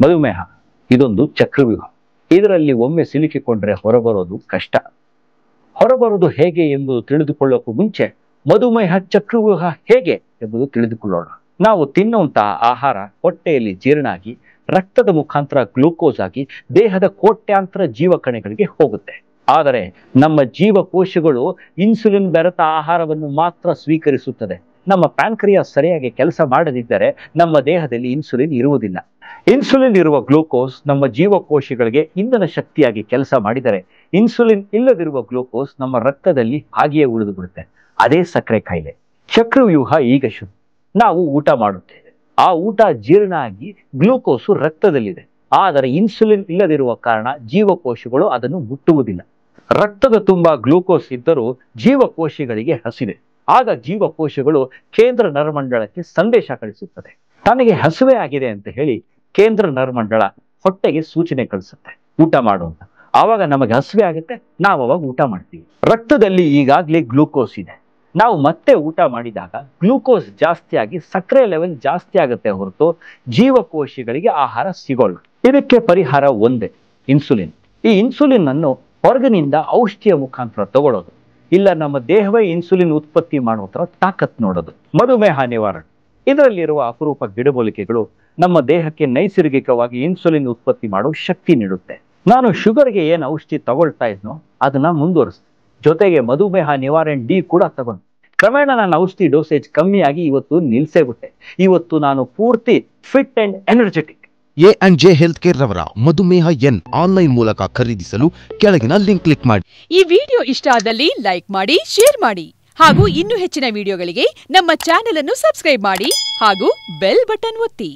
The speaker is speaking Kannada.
ಮಧುಮೇಹ ಇದೊಂದು ಚಕ್ರವ್ಯೂಹ. ಇದರಲ್ಲಿ ಒಮ್ಮೆ ಸಿಲುಕಿಕೊಂಡ್ರೆ ಹೊರಬರೋದು ಕಷ್ಟ. ಹೊರಬರೋದು ಹೇಗೆ ಎಂಬುದು ತಿಳಿದುಕೊಳ್ಳೋಕ್ಕೂ ಮುಂಚೆ ಮಧುಮೇಹ ಚಕ್ರವ್ಯೂಹ ಹೇಗೆ ಎಂಬುದು ತಿಳಿದುಕೊಳ್ಳೋಣ. ನಾವು ತಿನ್ನುವಂತಹ ಆಹಾರ ಹೊಟ್ಟೆಯಲ್ಲಿ ಜೀರ್ಣ ಆಗಿ ರಕ್ತದ ಮುಖಾಂತರ ಗ್ಲೂಕೋಸ್ ಆಗಿ ದೇಹದ ಕೋಟ್ಯಾಂತರ ಜೀವಕಣಗಳಿಗೆ ಹೋಗುತ್ತೆ. ಆದರೆ ನಮ್ಮ ಜೀವಕೋಶಗಳು ಇನ್ಸುಲಿನ್ ಬೆರೆತ ಆಹಾರವನ್ನು ಮಾತ್ರ ಸ್ವೀಕರಿಸುತ್ತದೆ. ನಮ್ಮ ಪ್ಯಾಂಕ್ರಿಯಾಸ್ ಸರಿಯಾಗಿ ಕೆಲಸ ಮಾಡದಿದ್ದರೆ ನಮ್ಮ ದೇಹದಲ್ಲಿ ಇನ್ಸುಲಿನ್ ಇರುವುದಿಲ್ಲ. ಇನ್ಸುಲಿನ್ ಇರುವ ಗ್ಲೂಕೋಸ್ ನಮ್ಮ ಜೀವಕೋಶಗಳಿಗೆ ಇಂಧನ ಶಕ್ತಿಯಾಗಿ ಕೆಲಸ ಮಾಡಿದರೆ ಇನ್ಸುಲಿನ್ ಇಲ್ಲದಿರುವ ಗ್ಲೂಕೋಸ್ ನಮ್ಮ ರಕ್ತದಲ್ಲಿ ಹಾಗೆಯೇ ಉಳಿದು ಬಿಡುತ್ತೆ. ಅದೇ ಸಕ್ಕರೆ ಕಾಯಿಲೆ. ಚಕ್ರವ್ಯೂಹ ಈಗ ಶುರು. ನಾವು ಊಟ ಮಾಡುತ್ತೇವೆ, ಆ ಊಟ ಜೀರ್ಣ ಆಗಿ ಗ್ಲೂಕೋಸು ರಕ್ತದಲ್ಲಿದೆ. ಆದರೆ ಇನ್ಸುಲಿನ್ ಇಲ್ಲದಿರುವ ಕಾರಣ ಜೀವಕೋಶಗಳು ಅದನ್ನು ಮುಟ್ಟುವುದಿಲ್ಲ. ರಕ್ತದ ತುಂಬ ಗ್ಲೂಕೋಸ್ ಇದ್ದರೂ ಜೀವಕೋಶಗಳಿಗೆ ಹಸಿವೆ. ಆಗ ಜೀವಕೋಶಗಳು ಕೇಂದ್ರ ನರಮಂಡಲಕ್ಕೆ ಸಂದೇಶ ಕಳಿಸುತ್ತದೆ. ತನಗೆ ಹಸಿವೆ ಆಗಿದೆ ಅಂತ ಹೇಳಿ ಕೇಂದ್ರ ನರಮಂಡಲ ಹೊಟ್ಟೆಗೆ ಸೂಚನೆ ಕಳಿಸುತ್ತೆ, ಊಟ ಮಾಡು ಅಂತ. ಆವಾಗ ನಮಗೆ ಹಸಿವೆ ಆಗುತ್ತೆ, ನಾವು ಅವಾಗ ಊಟ ಮಾಡ್ತೀವಿ. ರಕ್ತದಲ್ಲಿ ಈಗಾಗಲೇ ಗ್ಲೂಕೋಸ್ ಇದೆ. ನಾವು ಮತ್ತೆ ಊಟ ಮಾಡಿದಾಗ ಗ್ಲೂಕೋಸ್ ಜಾಸ್ತಿ ಆಗಿ ಸಕ್ಕರೆ ಲೆವೆಲ್ ಜಾಸ್ತಿ ಆಗುತ್ತೆ ಹೊರತು ಜೀವಕೋಶಗಳಿಗೆ ಆಹಾರ ಸಿಗೋಲ್ಲ. ಇದಕ್ಕೆ ಪರಿಹಾರ ಒಂದೇ, ಇನ್ಸುಲಿನ್. ಈ ಇನ್ಸುಲಿನ್ ಅನ್ನು ಹೊರಗಿನಿಂದ ಔಷಧಿಯ ಮುಖಾಂತರ ತಗೊಳ್ಳೋದು, ಇಲ್ಲ ನಮ್ಮ ದೇಹವೇ ಇನ್ಸುಲಿನ್ ಉತ್ಪತ್ತಿ ಮಾಡೋ ಥರ ತಾಕತ್ ನೋಡೋದು. ಮಧುಮೇಹ ನಿವಾರಣೆ. ಇದರಲ್ಲಿರುವ ಅಪರೂಪ ಗಿಡಮೂಲಿಕೆಗಳು ನಮ್ಮ ದೇಹಕ್ಕೆ ನೈಸರ್ಗಿಕವಾಗಿ ಇನ್ಸುಲಿನ್ ಉತ್ಪತ್ತಿ ಮಾಡೋ ಶಕ್ತಿ ನೀಡುತ್ತೆ. ನಾನು ಶುಗರ್ಗೆ ಏನು ಔಷಧಿ ತಗೊಳ್ತಾ ಇದ್ನೋ ಅದನ್ನ ಮುಂದುವರಿಸಿದೆ. ಜೊತೆಗೆ ಮಧುಮೇಹ ನಿವಾರಣೆ ಡಿ ಕೂಡ ತಗೊಂಡು ಕ್ರಮೇಣ ನನ್ನ ಔಷಧಿ ಡೋಸೇಜ್ ಕಮ್ಮಿಯಾಗಿ ಇವತ್ತು ನಿಲ್ಸೇ ಬಿಟ್ಟೆ. ಇವತ್ತು ನಾನು ಪೂರ್ತಿ ಫಿಟ್ ಅಂಡ್ ಎನರ್ಜೆಟಿಕ್. ಎ&ಜೆ ಹೆಲ್ತ್ ಕೇರ್ ರವರ ಮಧುಮೇಹ ಎನ್ ಆನ್ಲೈನ್ ಮೂಲಕ ಖರೀದಿಸಲು ಕೆಳಗಿನ ಲಿಂಕ್ ಕ್ಲಿಕ್ ಮಾಡಿ. ಈ ವಿಡಿಯೋ ಇಷ್ಟ ಆದಲ್ಲಿ ಲೈಕ್ ಮಾಡಿ, ಶೇರ್ ಮಾಡಿ ಹಾಗೂ ಇನ್ನೂ ಹೆಚ್ಚಿನ ವಿಡಿಯೋಗಳಿಗೆ ನಮ್ಮ ಚಾನೆಲ್ ಅನ್ನು ಸಬ್ಸ್ಕ್ರೈಬ್ ಮಾಡಿ ಹಾಗೂ ಬೆಲ್ ಬಟನ್ ಒತ್ತಿ.